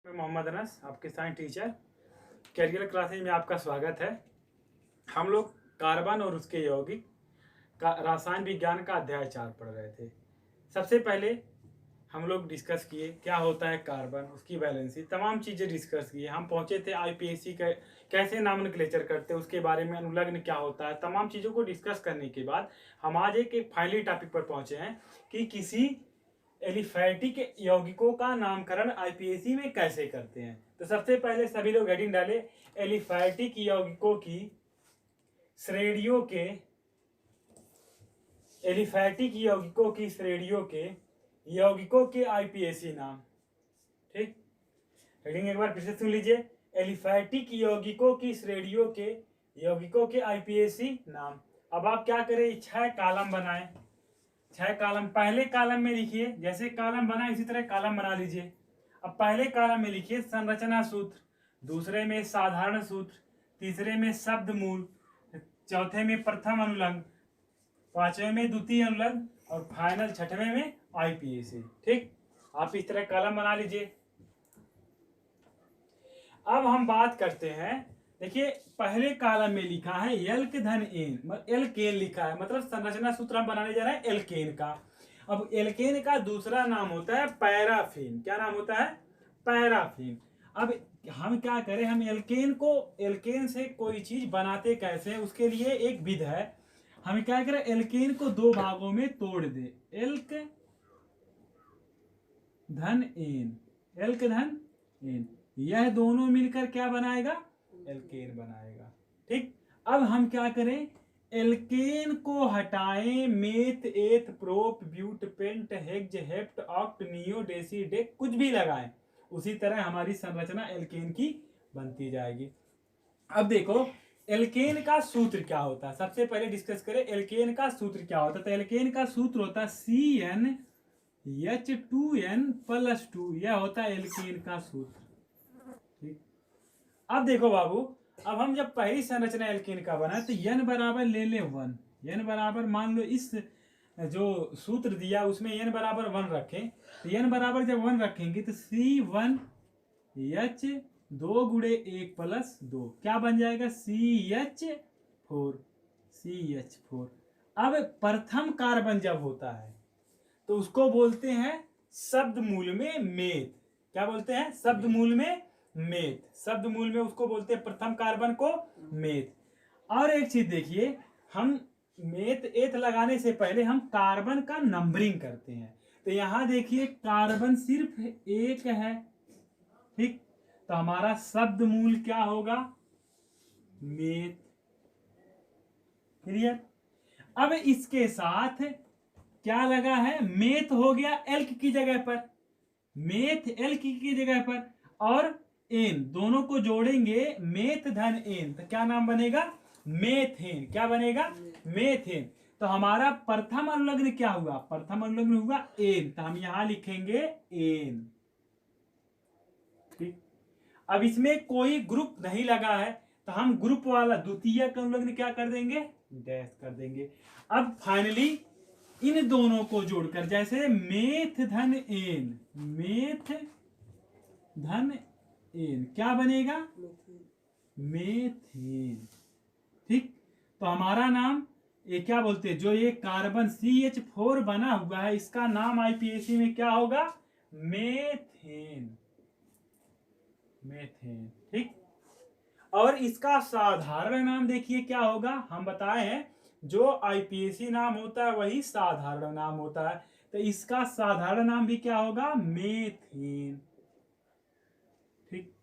मैं मोहम्मद अनस, आपके science teacher. Career classes में आपका स्वागत है। हम लोग कार्बन और उसके यौगिक का रसायन विज्ञान का अध्याय 4 पढ़ रहे थे। सबसे पहले हम लोग डिस्कस किए क्या होता है कार्बन, उसकी वैलेंसी, तमाम चीज़ें डिस्कस किए। हम पहुंचे थे आईपीएससी का कैसे नामनक्लेचर करते हैं, उसके बारे में, अनुलग्न क्या होता है, तमाम चीज़ों को डिस्कस करने के बाद हम आज एक फाइनली टॉपिक पर पहुंचे हैं कि किसी एलिफैटिक यौगिकों का नामकरण आईपीएससी में कैसे करते हैं। तो सबसे पहले सभी लोग हेडिंग डाले, एलिफैटिक यौगिकों की श्रेणियों के यौगिकों के आईपीएससी नाम। ठीक, हेडिंग एक बार फिर से सुन लीजिए, एलिफैटिक यौगिकों की श्रेणियों के यौगिकों के आईपीएससी नाम। अब आप क्या करें, 6 कॉलम बनाएं। 6 कॉलम, पहले कॉलम में लिखिए, जैसे कॉलम बना इसी तरह कॉलम बना लीजिए। अब पहले कॉलम में लिखिए संरचना सूत्र, दूसरे में साधारण सूत्र, तीसरे में शब्द मूल, चौथे में प्रथम अनुलग्न, पांचवें में द्वितीय अनुलग्न और फाइनल छठवें में आईपीएससी। ठीक, आप इस तरह कॉलम बना लीजिए। अब हम बात करते हैं, देखिए पहले कॉलम में लिखा है एल्क धन एन, एल्केन लिखा है, मतलब संरचना सूत्र हम बनाने जा रहे हैं एल्केन का। अब एल्केन का दूसरा नाम होता है पैराफिन। क्या नाम होता है? पैराफिन। अब हम क्या करें, हम एल्केन से कोई चीज बनाते कैसे हैं, उसके लिए एक विधि है। हम क्या करें, एल्केन को 2 भागों में तोड़ दे, एल्क धन एन, एल्क धन एन, यह दोनों मिलकर क्या बनाएगा? एल्केन बनाएगा। ठीक, अब हम क्या करें, एल्केन को हटाएं, meth eth prop but pent hex hept oct neo deci dec कुछ भी लगाएं, उसी तरह हमारी संरचना एल्केन की बनती जाएगी। अब देखो एल्केन का सूत्र क्या होता है, सबसे पहले डिस्कस करें एल्केन का सूत्र क्या होता है। तो एल्केन का सूत्र होता है CnH2n+2, यह होता है एल्केन का सूत्र। ठीक, अब देखो बाबू, अब हम जब पहली संरचना एल्केन का बना तो n बराबर ले ले 1, n बराबर मान लो इस जो सूत्र दिया उसमें n बराबर 1 रखें, तो n बराबर जब 1 रखेंगे तो C1H 2 गुणे 1 प्लस 2 क्या बन जाएगा? CH4। अब प्रथम कार्बन जब होता है तो उसको बोलते हैं शब्द मूल में मेथ। क्या बोलते हैं? शब्द मूल में मेथ। शब्द मूल में उसको बोलते हैं प्रथम कार्बन को मेथ। और एक चीज देखिए, हम मेथ एथ लगाने से पहले हम कार्बन का नंबरिंग करते हैं। तो यहां देखिए कार्बन सिर्फ 1 है। ठीक, तो हमारा शब्द मूल क्या होगा? मेथ। क्लियर? अब इसके साथ क्या लगा है? मेथ हो गया एल्क की जगह पर, मेथ एल्क की जगह पर, और एन दोनों को जोड़ेंगे, मेथ धन एन, तो क्या नाम बनेगा? मेथेन। क्या बनेगा? मेथेन। तो हमारा प्रथम अनुलग्न क्या हुआ? प्रथम अनुलग्न हुआ एन, तो हम यहां लिखेंगे एन। ठीक, अब इसमें कोई ग्रुप नहीं लगा है तो हम ग्रुप वाला द्वितीय अनुलग्न क्या कर देंगे? डैश कर देंगे। अब फाइनली इन दोनों को जोड़कर, जैसे मेथ धन एन, मेथ धन एन क्या बनेगा? मेथेन। ठीक, तो हमारा नाम ये क्या बोलते हैं, जो ये कार्बन CH4 बना हुआ है इसका नाम आईपीएससी में क्या होगा? मेथेन। मेथेन। ठीक, और इसका साधारण नाम देखिए क्या होगा। हम बताए हैं जो आईपीएससी नाम होता है वही साधारण नाम होता है, तो इसका साधारण नाम भी क्या होगा? मेथेन। ठीक,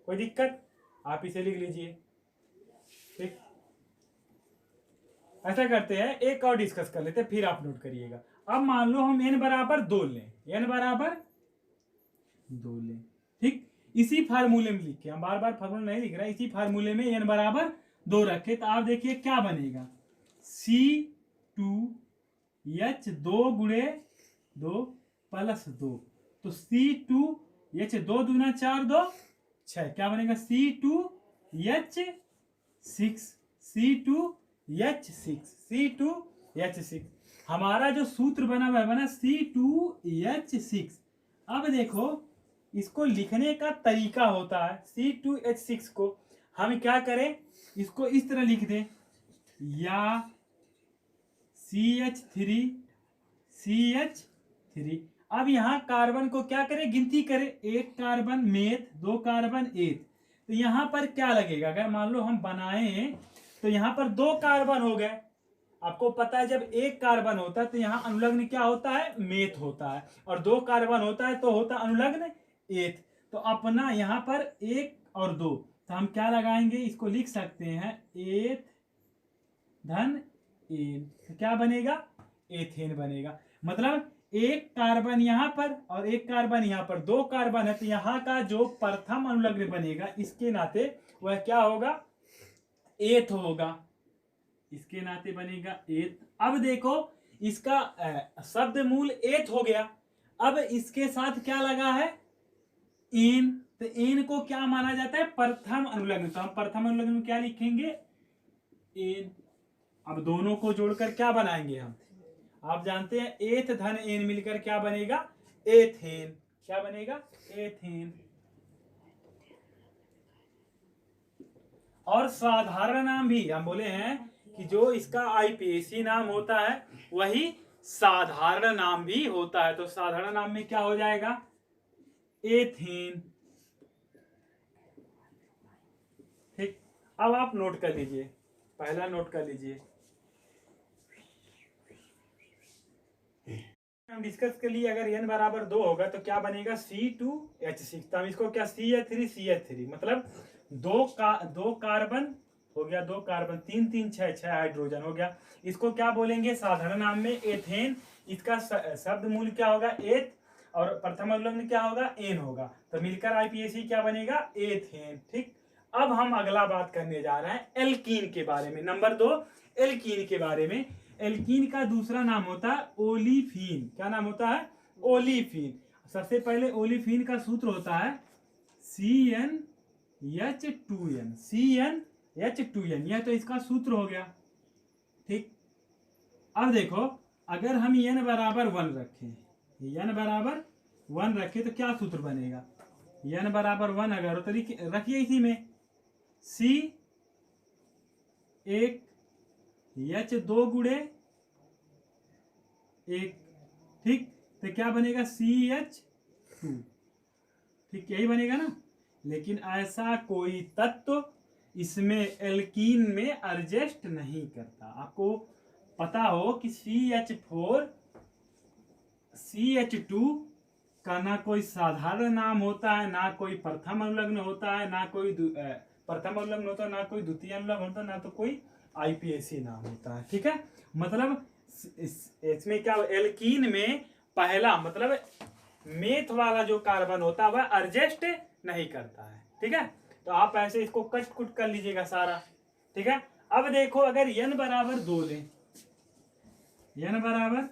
कोई दिक्कत? आप इसे लिख लीजिए। ठीक, ऐसा करते हैं, एक और डिस्कस कर लेते हैं फिर आप नोट करिएगा। अब मान लो हम n बराबर 2 लें, n बराबर 2 लें। ठीक, इसी फार्मूले में लिखे, हम बार बार फार्मूला नहीं लिख रहे, इसी फार्मूले में n बराबर 2 रखे तो आप देखिए क्या बनेगा? C2H 2 गुणे 2 प्लस 2, तो C2H 2 दूना 4 2 6, क्या बनेगा? C2H6 हमारा जो सूत्र बना हुआ है बना C2H6। अब देखो इसको लिखने का तरीका होता है। C2H6 को हम क्या करें, इसको इस तरह लिख दें, या CH3CH3। अब यहाँ कार्बन को क्या करें, गिनती करें, एक कार्बन मेथ, दो कार्बन एथ। तो यहाँ पर क्या लगेगा, अगर मान लो हम बनाए तो यहाँ पर दो कार्बन हो गए। आपको पता है जब एक कार्बन होता है तो यहाँ अनुलग्न क्या होता है, मेथ होता है, और दो कार्बन होता है तो होता अनुलग्न एथ। तो अपना यहाँ पर एक और दो, तो हम क्या लगाएंगे, इसको लिख सकते हैं एथ धन एन। तो क्या बनेगा, एथेन बनेगा। मतलब एक कार्बन यहाँ पर और एक कार्बन यहाँ पर, दो कार्बन है, तो यहाँ का जो प्रथम अनुलग्न बनेगा इसके नाते वह क्या होगा, एथ होगा, इसके नाते बनेगा एथ। अब देखो इसका शब्द मूल एथ हो गया। अब इसके साथ क्या लगा है, एन। तो एन को क्या माना जाता है, प्रथम अनुलग्न। तो हम प्रथम अनुलग्न में क्या लिखेंगे, एन। अब दोनों को जोड़कर क्या बनाएंगे हम, आप जानते हैं एथ धन एन मिलकर क्या बनेगा, एथेन। क्या बनेगा, एथेन। और साधारण नाम भी हम बोले हैं कि जो इसका आईपीएसी नाम होता है वही साधारण नाम भी होता है। तो साधारण नाम में क्या हो जाएगा, एथेन। ठीक, अब आप नोट कर लीजिए, पहला नोट कर लीजिए, हम डिस्कस कर लिए, अगर n बराबर 2 होगा तो क्या बनेगा, C2H6। तो हम इसको क्या, CH3CH3, मतलब दो कार्बन हो गया, दो कार्बन, 3 3 6 6 हाइड्रोजन हो गया। इसको क्या बोलेंगे साधारण नाम में, एथेन। इसका शब्द मूल क्या होगा, एथ, और प्रथम अनुलग्न क्या होगा, एन होगा। तो मिलकर आईपीएसी क्या बनेगा, एथेन। ठीक, अब हम अगला बात करने जा रहे हैं एल्कीन के बारे में। नंबर 2, एल्कीन के बारे में। एल्कीन का दूसरा नाम होता है ओलिफिन। क्या नाम होता है, ओलिफिन। सबसे पहले ओलिफिन का सूत्र होता है CnH2n। CnH2n, यह तो इसका सूत्र हो गया। ठीक, अब देखो अगर हम n बराबर 1 रखें, n बराबर 1 रखें तो क्या सूत्र बनेगा, n बराबर 1 अगर हो तो रखिए इसी में C 1 H2 गुणे 1। ठीक, तो क्या बनेगा, CH2। ठीक, यही बनेगा ना। लेकिन ऐसा कोई तत्व इसमें एल्कीन में एडजस्ट नहीं करता। आपको पता हो कि CH2 का ना कोई साधारण नाम होता है, ना कोई प्रथम अनुलग्न होता है, ना कोई प्रथम अनुलग्न होता है, ना कोई द्वितीय अनुलग्न होता है, ना तो कोई आईपीएसी नाम होता है। ठीक है, मतलब इसमें क्या, एल्कीन में पहला मतलब मेथ वाला जो कार्बन होता है वह एडजस्ट नहीं करता है। ठीक है, तो आप ऐसे इसको कट कुट कर लीजिएगा सारा। ठीक है, अब देखो अगर n बराबर 2 ले, n बराबर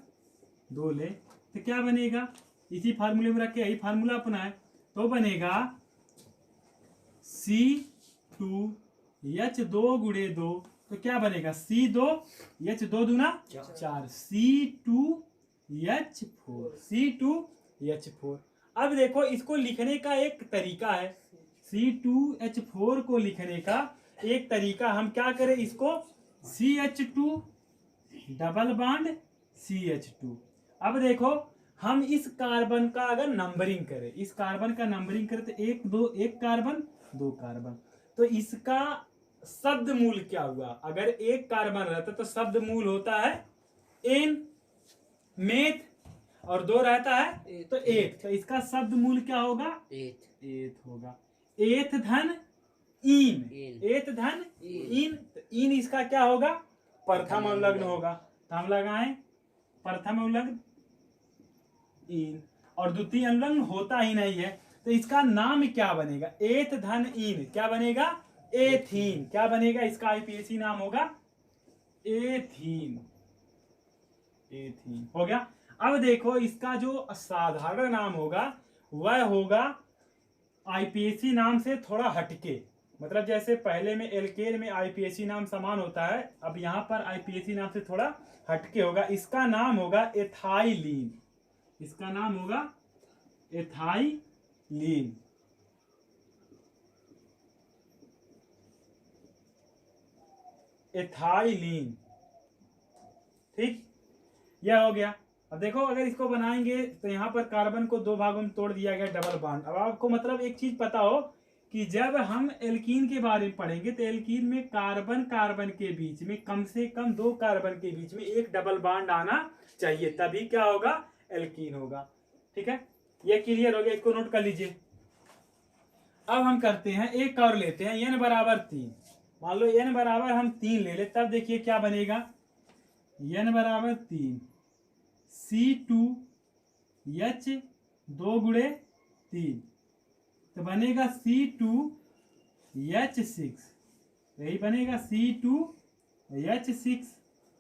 2 ले तो क्या बनेगा, इसी फार्मूले में रख के यही फार्मूला अपना है, तो बनेगा C2H2 गुणे 2। तो क्या बनेगा, C2H2 दूना 4, C2H4। अब देखो इसको लिखने का एक तरीका है, C2H4 को लिखने का एक तरीका, हम क्या करें, इसको CH2 डबल बॉन्ड CH2। अब देखो हम इस कार्बन का अगर नंबरिंग करें, इस कार्बन का नंबरिंग करें तो 1 2, एक कार्बन, दो कार्बन, तो इसका शब्द मूल क्या हुआ, अगर एक कार्बन रहता तो शब्द मूल होता है एन, मेथ, और 2 रहता है तो एथ। तो इसका शब्द मूल क्या होगा, एथ होगा। एथ धन इन, एथ धन इन, तो इन इसका क्या होगा, प्रथम अनुलग्न होगा। तो हम लगाएं प्रथम अनुलग्न इन, और द्वितीय अनुलग्न होता ही नहीं है, तो इसका नाम क्या बनेगा, एथ धन इन, क्या बनेगा, एथीन। क्या बनेगा, इसका आईपीएसी नाम होगा एथीन। एथीन हो गया। अब देखो इसका जो साधारण नाम होगा वह होगा आईपीएसी नाम से थोड़ा हटके, मतलब जैसे पहले में एल्केन में आईपीएसी नाम समान होता है, अब यहाँ पर आईपीएसी नाम से थोड़ा हटके होगा। इसका नाम होगा एथाइलिन। इसका नाम होगा एथाइलिन। लीन, एथाइलीन। ठीक, यह हो गया। अब देखो अगर इसको बनाएंगे तो यहाँ पर कार्बन को दो भागों में तोड़ दिया गया, डबल बॉन्ड। अब आपको मतलब एक चीज पता हो कि जब हम एल्कीन के बारे में पढ़ेंगे तो एल्कीन में कार्बन कार्बन के बीच में कम से कम दो कार्बन के बीच में एक डबल बॉन्ड आना चाहिए, तभी क्या होगा, एल्कीन होगा। ठीक है, ये क्लियर हो गया, इसको नोट कर लीजिए। अब हम करते हैं एक और लेते हैं, n बराबर 3। मान लो n बराबर हम 3 ले ले, तब देखिए क्या बनेगा, n बराबर 3 C2H 2 गुणे 3 तो बनेगा C2H6, यही बनेगा C2H6।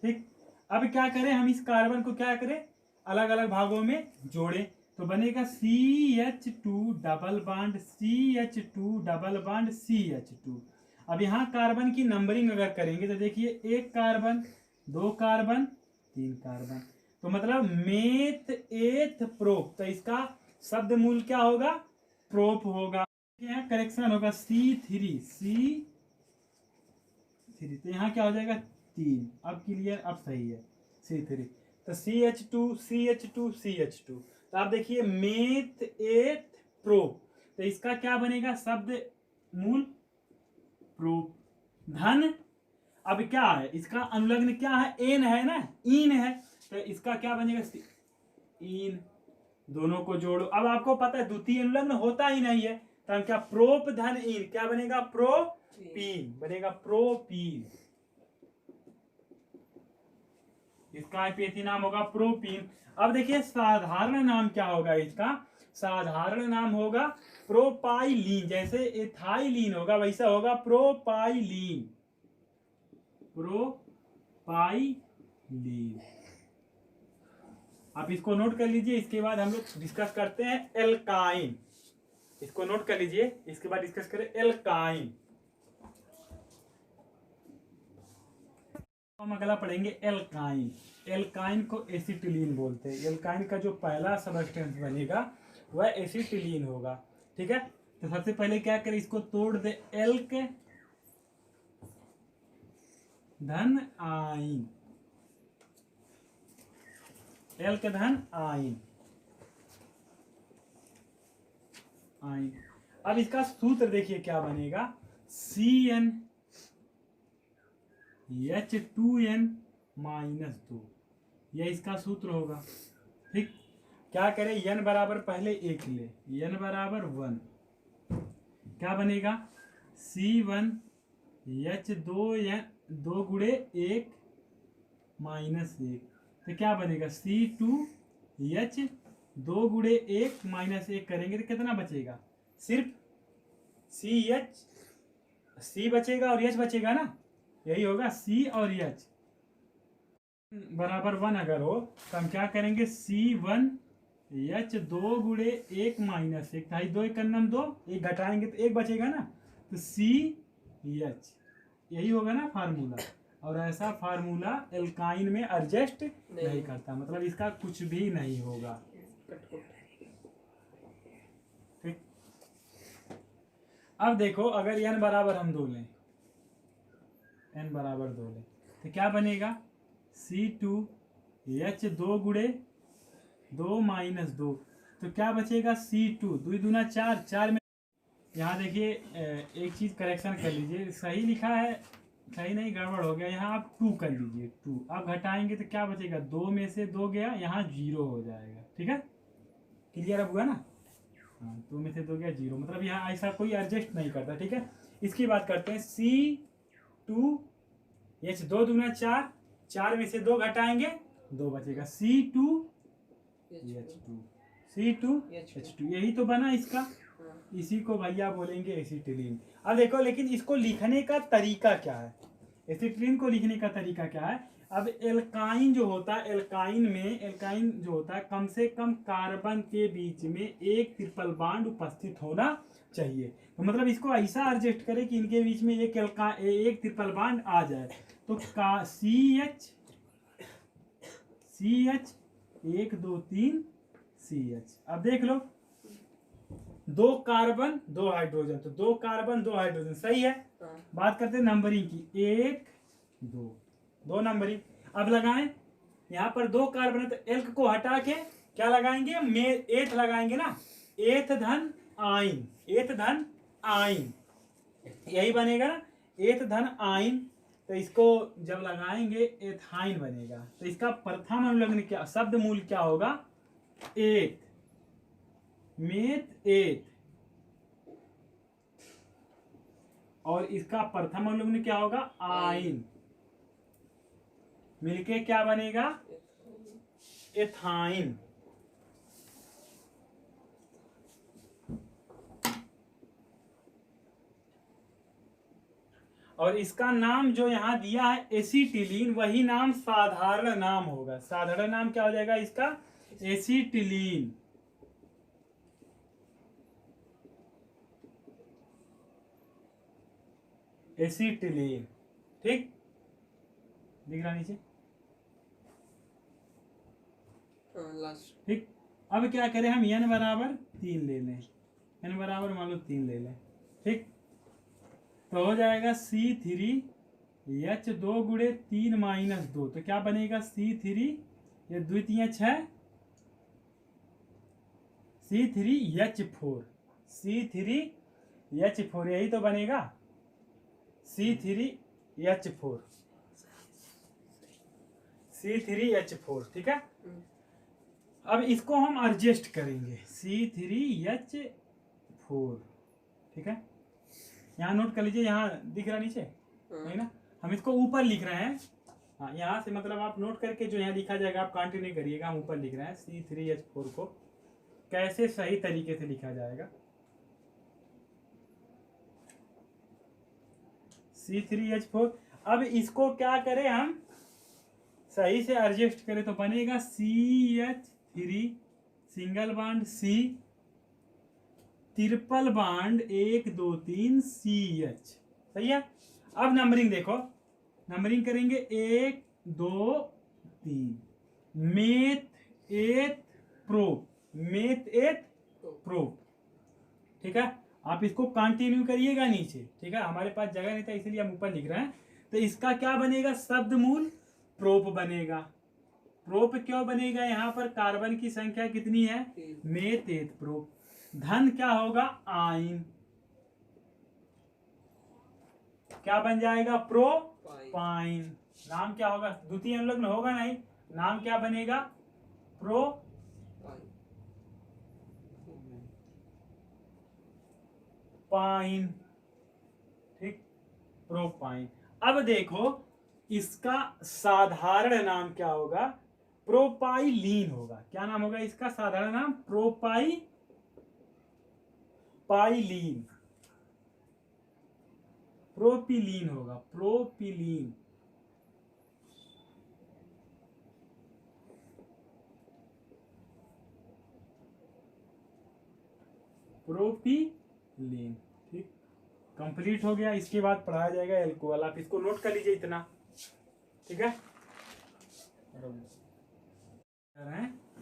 ठीक, अब क्या करें, हम इस कार्बन को क्या करें, अलग अलग भागों में जोड़ें, तो बनेगा CH2 double bond CH2 double bond CH2। अब यहाँ कार्बन की नंबरिंग अगर करेंगे तो देखिए एक कार्बन, दो कार्बन, तीन कार्बन, तो मतलब मेथ एथ प्रोप, तो इसका शब्द मूल क्या होगा, प्रोप होगा। यहाँ करेक्शन होगा C3 तो यहाँ क्या हो जाएगा 3। अब क्लियर, अब सही है C3, तो CH2 तो आप देखिए मेथ एथ प्रोप, तो इसका क्या बनेगा शब्द मूल, प्रोप। धन, अब क्या है इसका अनुलग्न, क्या है, एन है ना, इन है, तो इसका क्या बनेगा, इन। दोनों को जोड़ो। अब आपको पता है द्वितीय अनुलग्न होता ही नहीं है, तो हम क्या, प्रोप धन इन, क्या बनेगा, प्रोपीन बनेगा, प्रोपीन। इसका आईपीएसी नाम होगा प्रोपीन। अब देखिए साधारण नाम क्या होगा इसका, साधारण नाम होगा प्रोपाइलीन। जैसे एथाइलीन होगा वैसा होगा प्रोपाइलीन, प्रोपाइलीन। आप इसको नोट कर लीजिए। इसके बाद हम लोग डिस्कस करते हैं एल्काइन। इसको नोट कर लीजिए, इसके बाद डिस्कस करें एल्काइन। हम अगला पढ़ेंगे एल्काइन। एल्काइन को एसिटिलीन बोलते हैं। एल्काइन का जो पहला सबस्टेंस बनेगा वह एसिटिलीन होगा। ठीक है, तो सबसे पहले क्या करें, इसको तोड़ दे, एल्क धन आइन, एल्क धन आइन, आइन। अब इसका सूत्र देखिए क्या बनेगा, CnH2n -2, यह इसका सूत्र होगा। ठीक, क्या करें, n बराबर पहले एक ले, n बराबर 1, क्या बनेगा C1H2n 2 गुणे 1 -1, तो क्या बनेगा C2H 2 गुणे 1 -1 करेंगे तो कितना बचेगा, सिर्फ C बचेगा और H बचेगा ना, यही होगा C और H बराबर 1 अगर हो तो हम क्या करेंगे, C1H 2 गुणे 1 -1, ढाई 2 1 2, एक घटाएंगे तो एक बचेगा ना, तो CH, यही होगा ना फार्मूला। और ऐसा फार्मूला एल्काइन में एडजस्ट नहीं करता, मतलब इसका कुछ भी नहीं होगा। ठीक, अब देखो अगर n बराबर हम 2 लें, n बराबर 2 लें तो क्या बनेगा, C2H 2 गुणे 2 -2, तो क्या बचेगा C2, 2 दूना 4, 4 में। यहाँ देखिए एक चीज करेक्शन कर लीजिए, सही लिखा है, सही नहीं गड़बड़ हो गया, यहाँ आप 2 कर लीजिए, 2 आप घटाएंगे तो क्या बचेगा, 2 में से 2 गया, यहाँ 0 हो जाएगा। ठीक है, क्लियर अब हुआ ना, हाँ 2 में से 2 गया 0, मतलब यहाँ ऐसा कोई एडजस्ट नहीं करता। ठीक है, इसकी बात करते हैं, C2H 2 दूना 4, 4 में से 2 घटाएंगे 2 बचेगा, C2H2, यही तो बना इसका, इसी को भैया बोलेंगे एसिटिलीन। अब देखो लेकिन इसको लिखने का तरीका क्या है, एसिटिलीन को लिखने का तरीका क्या है। अब एल्काइन जो होता है, एल्काइन जो होता है कम से कम कार्बन के बीच में एक ट्रिपल बॉन्ड उपस्थित होना चाहिए। तो मतलब इसको ऐसा एडजस्ट करें कि इनके बीच में एक ट्रिपल बॉन्ड आ जाए। तो CH 1 2 3 CH। अब देख लो 2 कार्बन 2 हाइड्रोजन, तो 2 कार्बन 2 हाइड्रोजन, सही है। बात करते हैं नंबरिंग की, 1 2, 2 नंबरिंग। अब लगाएं, यहाँ पर 2 कार्बन है तो एल्क को हटा के क्या लगाएंगे, एथ लगाएंगे ना, एथ धन आइन, एथ धन आइन, यही बनेगा ना, एथ धन आइन। तो इसको जब लगाएंगे एथाइन बनेगा। तो इसका प्रथम अनुलग्न क्या, शब्द मूल क्या होगा, एथ, मेथ एथ, और इसका प्रथम अनुलग्न क्या होगा, आइन, मिलके क्या बनेगा, एथाइन। और इसका नाम जो यहां दिया है एसिटिलीन, वही नाम साधारण नाम होगा। साधारण नाम क्या हो जाएगा इसका, एसिटिलीन। एसिटिलीन, ठीक, दिख रहा नीचे, ठीक। अब क्या करें हम, n बराबर 3 ले लें, n बराबर मान लो 3 ले लें, ठीक। तो हो जाएगा C3H2 गुणे 3 माइनस 2, तो क्या बनेगा C3, ये द्वितीय 6, C3H4, C3H4, यही तो बनेगा C3H4, C3H4, ठीक है। अब इसको हम एडजस्ट करेंगे, C3H4, ठीक है। यहाँ नोट कर लीजिए, यहाँ दिख रहा नीचे, नहीं ना, हम इसको ऊपर लिख रहे हैं। हाँ, यहाँ से मतलब आप नोट करके जो यहाँ लिखा जाएगा आप कंटिन्यू करिएगा, हम ऊपर लिख रहे हैं। C3H4 को कैसे सही तरीके से लिखा जाएगा, C3H4। अब इसको क्या करें हम, सही से एडजस्ट करें तो बनेगा CH3 single bond C, triple bond 1 2 3 CH, सही है। अब नंबरिंग देखो, नंबरिंग करेंगे 1 2 3, meth eth prop, meth eth prop, ठीक है। आप इसको कंटिन्यू करिएगा नीचे, ठीक है, हमारे पास जगह नहीं था इसलिए हम ऊपर लिख रहे हैं। तो इसका क्या बनेगा, शब्द मूल प्रोप बनेगा। प्रोप क्यों बनेगा, यहाँ पर कार्बन की संख्या कितनी है, मेथ एथ प्रोप। धन क्या होगा, आइन, क्या बन जाएगा, प्रोपाइन। नाम क्या होगा, द्वितीय अनुलग्न होगा नहीं, नाम क्या बनेगा, प्रोपाइन, ठीक, प्रोपाइन। अब देखो इसका साधारण नाम क्या होगा, प्रोपाइलीन होगा। क्या नाम होगा इसका साधारण नाम, पाइलीन, प्रोपिलीन होगा, प्रोपिलीन। प्रोपिलीन, ठीक, कंप्लीट हो गया। इसके बाद पढ़ाया जाएगा एल्कोहल, आप इसको नोट कर लीजिए इतना, ठीक है।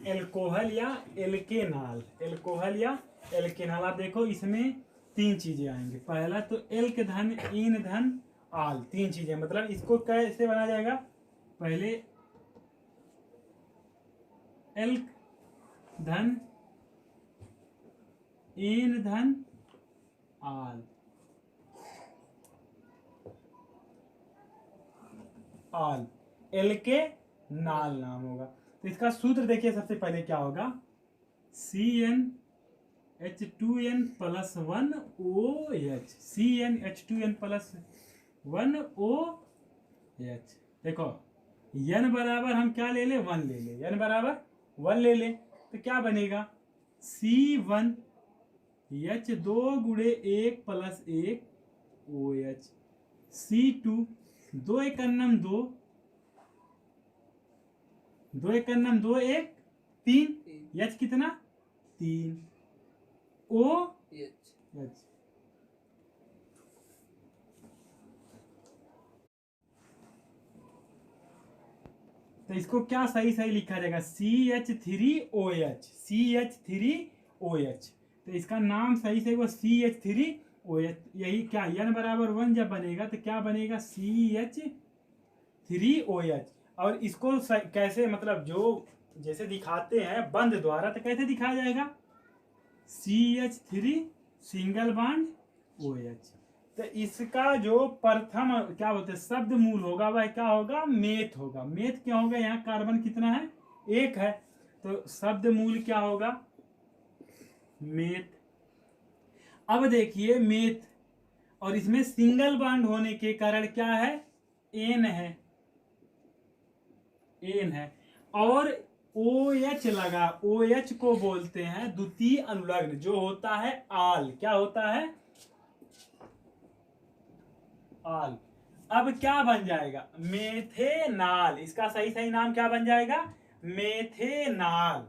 एल्कोहल या एल्केनॉल, एल्कोहल या एल्केनॉल। आप देखो इसमें 3 चीजें आएंगी। पहला तो एल्क धन इन धन आल, 3 चीजें, मतलब इसको कैसे बनाया जाएगा, पहले एल्क धन इन धन आल, आल, एल्के नाल नाम होगा। तो इसका सूत्र देखिए, सबसे पहले क्या होगा, CnH2n plus 1 OH, CnH2n plus 1 OH। देखो n बराबर हम क्या ले ले, 1 ले ले, n बराबर 1 ले ले, तो क्या बनेगा, C1H2 गुणे 1 प्लस 1 OH, C2 2 1 2, 2 1 2 1 3, H कितना 3 OH। तो इसको क्या सही सही लिखा जाएगा, CH3OH, CH3OH। तो तो इसका नाम सही से वो CH3OH, यही क्या n बराबर 1 जब बनेगा तो क्या बनेगा CH3OH। और इसको कैसे मतलब जो जैसे दिखाते हैं बंद द्वारा तो कैसे दिखाया जाएगा CH3 सिंगल बॉन्ड OH। तो इसका जो प्रथम क्या बोलते हैं शब्द मूल होगा वह क्या होगा मेथ होगा। मेथ क्या होगा, यहाँ कार्बन कितना है 1 है, तो शब्द मूल क्या होगा मेथ। अब देखिए मेथ और इसमें सिंगल बॉन्ड होने के कारण क्या है एन है और OH लगा। OH को बोलते हैं द्वितीय अनुलग्न जो होता है आल। क्या होता है आल। अब क्या बन जाएगा मेथेनाल। इसका सही नाम क्या बन जाएगा मेथेनाल।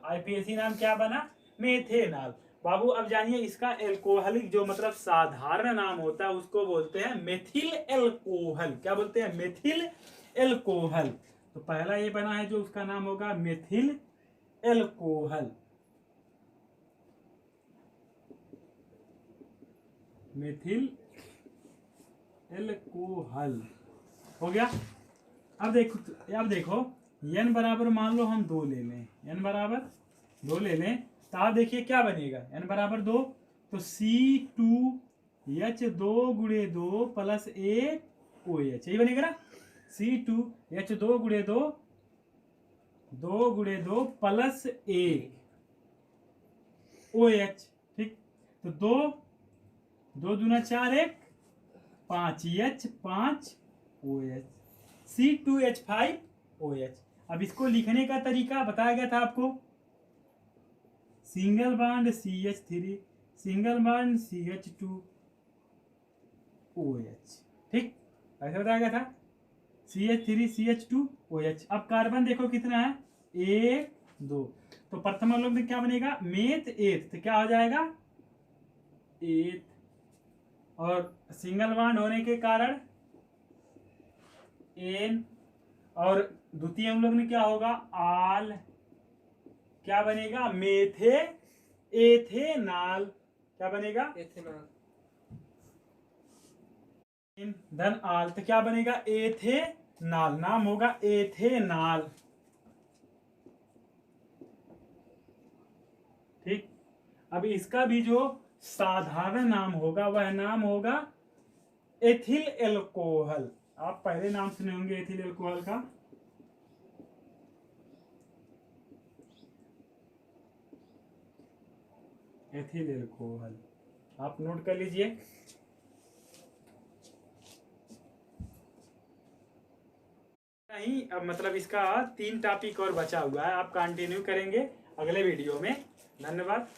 IPAC नाम क्या बना मेथेनाल। बाबू अब जानिए इसका एल्कोहलिक जो मतलब साधारण नाम होता है उसको बोलते हैं मेथिल एल्कोहल। क्या बोलते हैं मेथिल एल्कोहल। तो पहला ये बना है जो उसका नाम होगा मेथिल एल्कोहल। मेथिल एल्कोहल हो गया। अब देखो n बराबर मान लो हम 2 ले लें, n बराबर 2 ले लें तो आप देखिए क्या बनेगा n बराबर 2 तो C2H2 गुणे 2 प्लस 1 OH यही बनेगा ना। C2H2 गुणे 2 गुणे 2 प्लस 1 OH। ठीक, तो 2 दूना 4 1 5 H 5 OH C2H5OH। अब इसको लिखने का तरीका बताया गया था आपको, single bond CH3 single bond CH2OH। ठीक, ऐसे बताया गया था CH3 CH2OH। अब कार्बन देखो कितना है 1 2, तो प्रथम अवलोक में क्या बनेगा मेथ एथ, तो क्या हो जाएगा एथ। और सिंगल बॉन्ड होने के कारण एन, और द्वितीय अवलोक में क्या होगा आल। क्या बनेगा एथेनाल। क्या बनेगा एथेनॉल। धन आल, तो क्या बनेगा एथेनाल। नाम होगा एथेनाल। ठीक, अब इसका भी जो साधारण नाम होगा वह नाम होगा एथिल एल्कोहल। आप पहले नाम सुने होंगे एथिल एल्कोहल का। एथिल एल्कोहल आप नोट कर लीजिए। नहीं, अब मतलब इसका 3 टॉपिक और बचा हुआ है, आप कंटिन्यू करेंगे अगले वीडियो में। धन्यवाद।